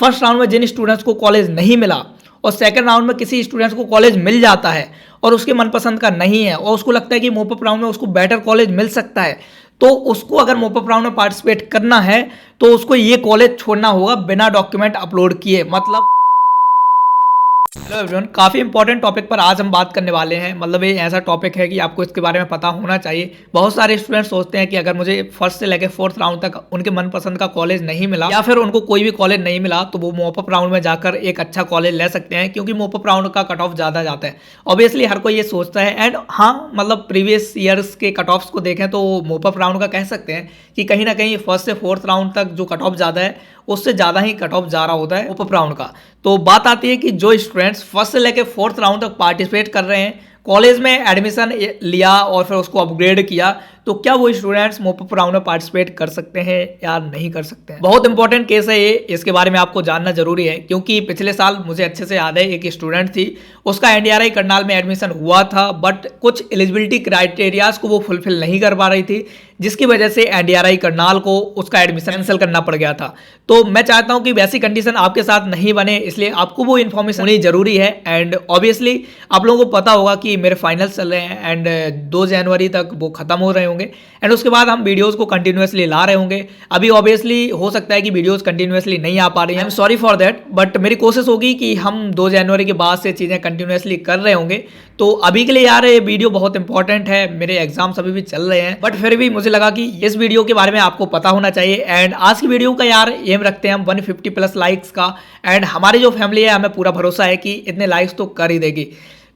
First round में जिन students को college नहीं मिला और सेकंड राउंड में किसी स्टूडेंट्स को कॉलेज मिल जाता है और उसके मनपसंद का नहीं है और उसको लगता है कि मोप अप राउंड में उसको बेटर कॉलेज मिल सकता है, तो उसको अगर मोप अप राउंड में पार्टिसिपेट करना है तो उसको ये कॉलेज छोड़ना होगा बिना डॉक्यूमेंट अपलोड किए। मतलब हेलो एवरीवन, काफ़ी इंपॉर्टेंट टॉपिक पर आज हम बात करने वाले हैं। मतलब ये ऐसा टॉपिक है कि आपको इसके बारे में पता होना चाहिए। बहुत सारे स्टूडेंट सोचते हैं कि अगर मुझे फर्स्ट से लेकर फोर्थ राउंड तक उनके मनपसंद का कॉलेज नहीं मिला या फिर उनको कोई भी कॉलेज नहीं मिला तो वो मोप अप राउंड में जाकर एक अच्छा कॉलेज ले सकते हैं, क्योंकि मोप अप राउंड का कट ऑफ ज़्यादा जाता है। ऑब्वियसली हर कोई ये सोचता है। एंड हाँ, मतलब प्रीवियस ईयर्स के कट ऑफ्स को देखें तो मोप अप राउंड का कह सकते हैं कि कहीं ना कहीं फर्स्ट से फोर्थ राउंड तक जो कट ऑफ ज़्यादा है उससे ज़्यादा ही कट ऑफ जा रहा होता है मोप अप राउंड का। तो बात आती है कि जो स्टूडेंट्स फर्स्ट से लेकर फोर्थ राउंड तक पार्टिसिपेट कर रहे हैं, कॉलेज में एडमिशन लिया और फिर उसको अपग्रेड किया, तो क्या वो स्टूडेंट्स मोप अप राउंड में पार्टिसिपेट कर सकते हैं या नहीं कर सकते हैं। बहुत इंपॉर्टेंट केस है ये, इसके बारे में आपको जानना जरूरी है, क्योंकि पिछले साल मुझे अच्छे से याद है एक स्टूडेंट थी, उसका एनडीआरआई करनाल में एडमिशन हुआ था, बट कुछ एलिजिबिलिटी क्राइटेरियाज को वो फुलफिल नहीं कर पा रही थी, जिसकी वजह से एनडीआरआई करनाल को उसका एडमिशन कैंसिल करना पड़ गया था। तो मैं चाहता हूं कि वैसी कंडीशन आपके साथ नहीं बने, इसलिए आपको वो इन्फॉर्मेशन होनी जरूरी है। एंड ऑब्वियसली आप लोगों को पता होगा कि मेरे फाइनल्स चल रहे हैं एंड 2 जनवरी तक वो खत्म हो रहे होंगे एंड उसके बाद हम वीडियोस को कंटिन्यूअसली ला रहे होंगे। अभी ऑब्वियसली हो सकता है कि वीडियोस कंटिन्यूअसली नहीं आ पा रही हैं, I am sorry for that, but मेरी कोशिश होगी कि हम 2 जनवरी के बाद से चीज़ें कंटिन्यूअसली कर रहे होंगे। तो अभी के लिए यार ये वीडियो बहुत इंपॉर्टेंट है, मेरे एग्जाम्स अभी भी चल रहे हैं, बट फिर भी मुझे लगा कि इस वीडियो के बारे में आपको पता होना चाहिए। एंड आज की वीडियो का यार एम रखते हैं हम 150 प्लस लाइक्स का, एंड हमारी जो फैमिली है हमें पूरा भरोसा है कि इतने लाइक्स तो कर ही देगी।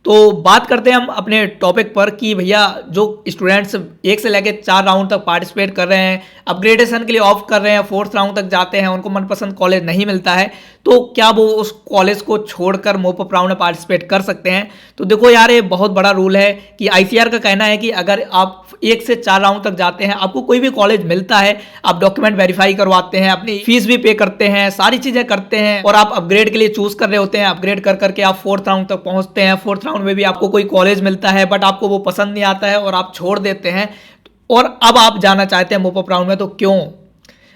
तो बात करते हैं हम अपने टॉपिक पर कि भैया जो स्टूडेंट्स 1 से लेकर 4 राउंड तक पार्टिसिपेट कर रहे हैं, अपग्रेडेशन के लिए ऑप्ट कर रहे हैं, फोर्थ राउंड तक जाते हैं, उनको मनपसंद कॉलेज नहीं मिलता है, तो क्या वो उस कॉलेज को छोड़कर मोप अप राउंड में पार्टिसिपेट कर सकते हैं। तो देखो यार, ये बहुत बड़ा रूल है कि आईसीआर का कहना है कि अगर आप 1 से 4 राउंड तक जाते हैं, आपको कोई भी कॉलेज मिलता है, आप डॉक्यूमेंट वेरीफाई करवाते हैं, अपनी फीस भी पे करते हैं, सारी चीजें करते हैं और आप अपग्रेड के लिए चूज कर रहे होते हैं, अपग्रेड कर करके आप फोर्थ राउंड तक पहुंचते हैं, फोर्थ राउंड में भी आपको कोई कॉलेज मिलता है बट आपको वो पसंद नहीं आता है और आप छोड़ देते हैं, और अब आप जाना चाहते हैं मोप अप राउंड में, तो क्यों?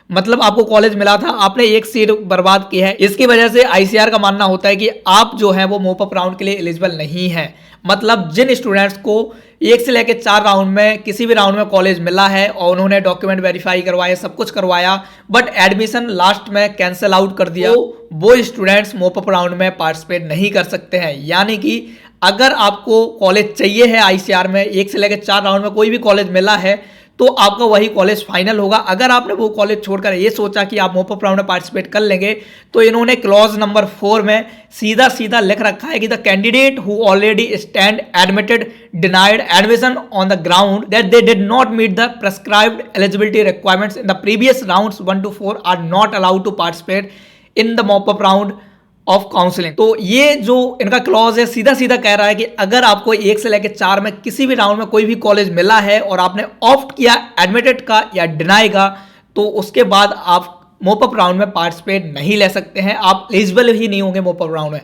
मतलब आपको कॉलेज मिला था, आपने एक सीट बर्बाद की है, इसकी वजह से आईसीआर का मानना होता है कि आप जो है वो मोप अप राउंड के लिए एलिजिबल नहीं है। मतलब जिन स्टूडेंट्स को 1 से लेकर 4 राउंड में किसी भी राउंड में कॉलेज मिला है और उन्होंने डॉक्यूमेंट वेरीफाई करवाए, सब कुछ करवाया, बट एडमिशन लास्ट में कैंसिल आउट कर दिया, तो वो स्टूडेंट्स मोप अप राउंड में पार्टिसिपेट नहीं कर सकते हैं। यानी कि अगर आपको कॉलेज चाहिए है आईसीआर में, 1 से लेकर 4 राउंड में कोई भी कॉलेज मिला है, तो आपका वही कॉलेज फाइनल होगा। अगर आपने वो कॉलेज छोड़कर ये सोचा कि आप मोप अप राउंड में पार्टिसिपेट कर लेंगे, तो इन्होंने क्लॉज नंबर 4 में सीधा सीधा लिख रखा है कि the candidate who already stand admitted denied admission on the ground that they did not meet the prescribed eligibility requirements in the previous rounds 1 to 4 are not allowed to participate in the mop up round of counselling. तो ये जो इनका clause है सीधा सीधा कह रहा है कि अगर आपको 1 से लेकर 4 में किसी भी राउंड में कोई भी कॉलेज मिला है और आपने ऑप्ट किया एडमिटेड का या डिनाई का, तो उसके बाद आप मोप अप राउंड में पार्टिसिपेट नहीं ले सकते हैं, आप एलिजिबल ही नहीं होंगे मोप अप राउंड में।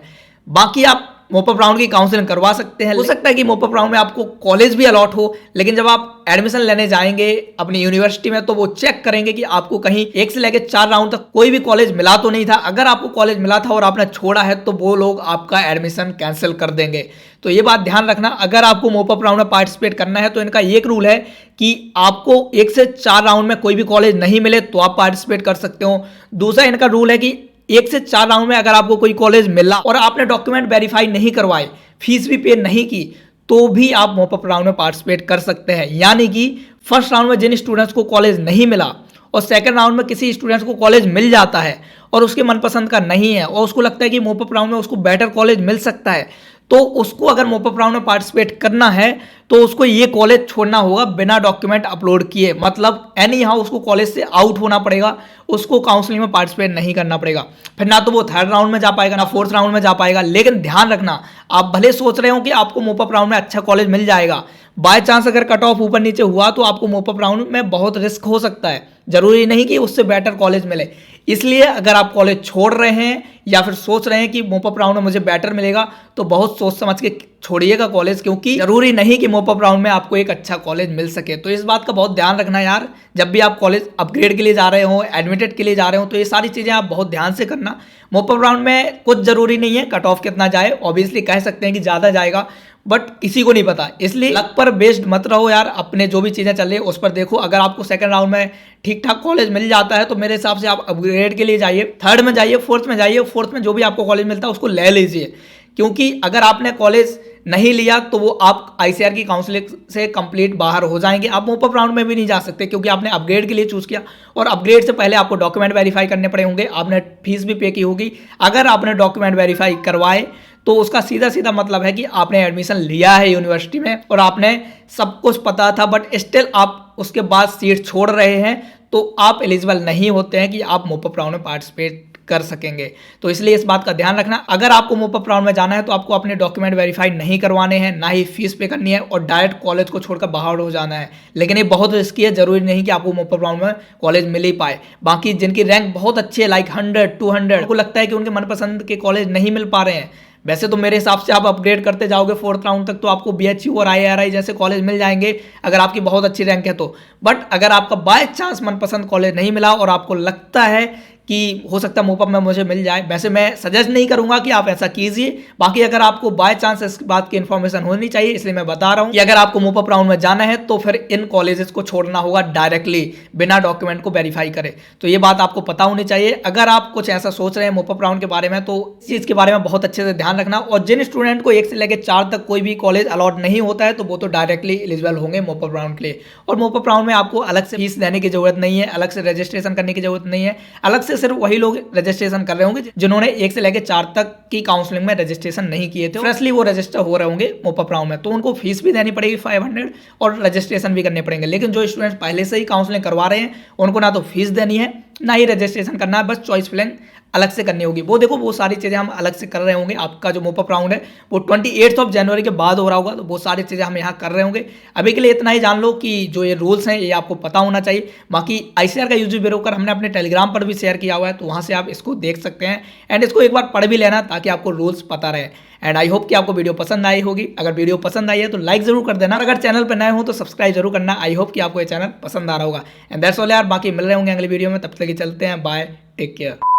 बाकी आप मोप अप राउंड की काउंसलिंग करवा सकते हैं। हो सकता है कि मोप अप राउंड में आपको कॉलेज भी अलॉट हो, लेकिन जब आप एडमिशन लेने जाएंगे अपनी यूनिवर्सिटी में तो वो चेक करेंगे कि आपको कहीं 1 से लेकर 4 राउंड तक कोई भी कॉलेज मिला तो नहीं था। अगर आपको कॉलेज मिला था और आपने छोड़ा है तो वो लोग आपका एडमिशन कैंसिल कर देंगे। तो ये बात ध्यान रखना, अगर आपको मोप अप राउंड में पार्टिसिपेट करना है तो इनका एक रूल है कि आपको 1 से 4 राउंड में कोई भी कॉलेज नहीं मिले तो आप पार्टिसिपेट कर सकते हो। दूसरा इनका रूल है कि 1 से 4 राउंड में अगर आपको कोई कॉलेज मिला और आपने डॉक्यूमेंट वेरीफाई नहीं करवाए, फीस भी पे नहीं की, तो भी आप मोप अप राउंड में पार्टिसिपेट कर सकते हैं। यानी कि फर्स्ट राउंड में जिन स्टूडेंट्स को कॉलेज नहीं मिला और सेकंड राउंड में किसी स्टूडेंट्स को कॉलेज मिल जाता है और उसके मनपसंद का नहीं है और उसको लगता है कि मोप अप राउंड में उसको बेटर कॉलेज मिल सकता है, तो उसको अगर मोप अप राउंड में पार्टिसिपेट करना है तो उसको ये कॉलेज छोड़ना होगा बिना डॉक्यूमेंट अपलोड किए। मतलब एनी हाउ उसको कॉलेज से आउट होना पड़ेगा, उसको काउंसलिंग में पार्टिसिपेट नहीं करना पड़ेगा। फिर ना तो वो थर्ड राउंड में जा पाएगा ना फोर्थ राउंड में जा पाएगा। लेकिन ध्यान रखना, आप भले सोच रहे हो कि आपको मोप अप राउंड में अच्छा कॉलेज मिल जाएगा, बाय चांस अगर कट ऑफ ऊपर नीचे हुआ तो आपको मोप अप राउंड में बहुत रिस्क हो सकता है, जरूरी नहीं कि उससे बेटर कॉलेज मिले। इसलिए अगर आप कॉलेज छोड़ रहे हैं या फिर सोच रहे हैं कि मोप अप राउंड में मुझे बेटर मिलेगा, तो बहुत सोच समझ के छोड़िएगा कॉलेज, क्योंकि जरूरी नहीं कि मोपअप राउंड में आपको एक अच्छा कॉलेज मिल सके। तो इस बात का बहुत ध्यान रखना यार, जब भी आप कॉलेज अपग्रेड के लिए जा रहे हो, एडमिटेड के लिए जा रहे हो, तो ये सारी चीज़ें आप बहुत ध्यान से करना। मोपअप राउंड में कुछ ज़रूरी नहीं है कट ऑफ कितना जाए, ऑब्वियसली कह सकते हैं कि ज़्यादा जाएगा, बट किसी को नहीं पता, इसलिए लक पर बेस्ड मत रहो यार। अपने जो भी चीज़ें चल रही है उस पर देखो। अगर आपको सेकंड राउंड में ठीक ठाक कॉलेज मिल जाता है तो मेरे हिसाब से आप अपग्रेड के लिए जाइए, थर्ड में जाइए, फोर्थ में जाइए। फोर्थ में जो भी आपको कॉलेज मिलता है उसको ले लीजिए, क्योंकि अगर आपने कॉलेज नहीं लिया तो वो आप आईसीआर की काउंसलिंग से कंप्लीट बाहर हो जाएंगे। आप मोपअप राउंड में भी नहीं जा सकते क्योंकि आपने अपग्रेड के लिए चूज़ किया, और अपग्रेड से पहले आपको डॉक्यूमेंट वेरीफाई करने पड़े होंगे, आपने फीस भी पे की होगी। अगर आपने डॉक्यूमेंट वेरीफाई करवाए तो उसका सीधा सीधा मतलब है कि आपने एडमिशन लिया है यूनिवर्सिटी में और आपने सब कुछ पता था, बट स्टिल आप उसके बाद सीट छोड़ रहे हैं, तो आप एलिजिबल नहीं होते हैं कि आप मोपअप राउंड में पार्टिसिपेट कर सकेंगे। तो इसलिए इस बात का ध्यान रखना। अगर आपको मोपअप राउंड में जाना है तो आपको अपने डॉक्यूमेंट वेरीफाई नहीं करवाने हैं, ना ही फीस पे करनी है, और डायरेक्ट कॉलेज को छोड़कर बाहर हो जाना है। लेकिन ये बहुत रिस्की है, जरूरी नहीं कि आपको मोपअप राउंड में कॉलेज मिल ही पाए। बाकी जिनकी रैंक बहुत अच्छी है, लाइक 100, 200, को लगता है कि उनके मनपसंद के कॉलेज नहीं मिल पा रहे हैं, वैसे तो मेरे हिसाब से आप अपग्रेड करते जाओगे फोर्थ राउंड तक तो आपको बीएचयू और आईआरआई जैसे कॉलेज मिल जाएंगे अगर आपकी बहुत अच्छी रैंक है तो। बट अगर आपका बाय चांस मनपसंद कॉलेज नहीं मिला और आपको लगता है कि हो सकता है मोपअप में मुझे मिल जाए, वैसे मैं सजेस्ट नहीं करूंगा कि आप ऐसा कीजिए। बाकी अगर आपको बाय चांस इस बात की इन्फॉर्मेशन होनी चाहिए, इसलिए मैं बता रहा हूं कि अगर आपको मोपअप राउंड में जाना है तो फिर इन कॉलेजेस को छोड़ना होगा डायरेक्टली, बिना डॉक्यूमेंट को वेरीफाई करे। तो ये बात आपको पता होनी चाहिए। अगर आप कुछ ऐसा सोच रहे हैं मोपअप राउंड के बारे में तो इस चीज के बारे में बहुत अच्छे से ध्यान रखना। और जिन स्टूडेंट को 1 से लेकर 4 तक कोई भी कॉलेज अलॉट नहीं होता है तो वो तो डायरेक्टली एलिजिबल होंगे मोपअप राउंड के लिए। और मोपअप राउंड में आपको अलग से फीस देने की जरूरत नहीं है, अलग से रजिस्ट्रेशन करने की जरूरत नहीं है। अलग से सिर्फ वही लोग रजिस्ट्रेशन कर रहे होंगे जिन्होंने 1 से लेकर 4 तक की काउंसलिंग में रजिस्ट्रेशन नहीं किए थे, फ्रेशली वो रजिस्टर हो रहे होंगे मोपअप राउंड में, तो उनको फीस भी देनी पड़ेगी 500 और रजिस्ट्रेशन भी करने पड़ेंगे। लेकिन जो स्टूडेंट्स पहले से ही काउंसलिंग करवा रहे हैं उनको ना तो फीस देनी है ना ही रजिस्ट्रेशन करना है, बस चॉइस फिलिंग अलग से करनी होगी। वो देखो वो सारी चीज़ें हम अलग से कर रहे होंगे। आपका जो मोपअप राउंड है वो 28 जनवरी के बाद हो रहा होगा, तो वो सारी चीज़ें हम यहाँ कर रहे होंगे। अभी के लिए इतना ही जान लो कि जो ये रूल्स हैं ये आपको पता होना चाहिए। बाकी आईसीआर का यूजी ब्रोकर हमने अपने टेलीग्राम पर भी शेयर किया हुआ है, तो वहाँ से आप इसको देख सकते हैं एंड इसको एक बार पढ़ भी लेना ताकि आपको रूल्स पता रहे। एंड आई होप कि आपको वीडियो पसंद आई होगी। अगर वीडियो पसंद आई है तो लाइक जरूर कर देना, अगर चैनल पर नए हो तो सब्सक्राइब जरूर करना। आई होप कि आपको ये चैनल पसंद आ रहा होगा। एंड दैट्स ऑल यार, बाकी मिल रहे होंगे अगले वीडियो में, तब तक चलते हैं, बाय, टेक केयर।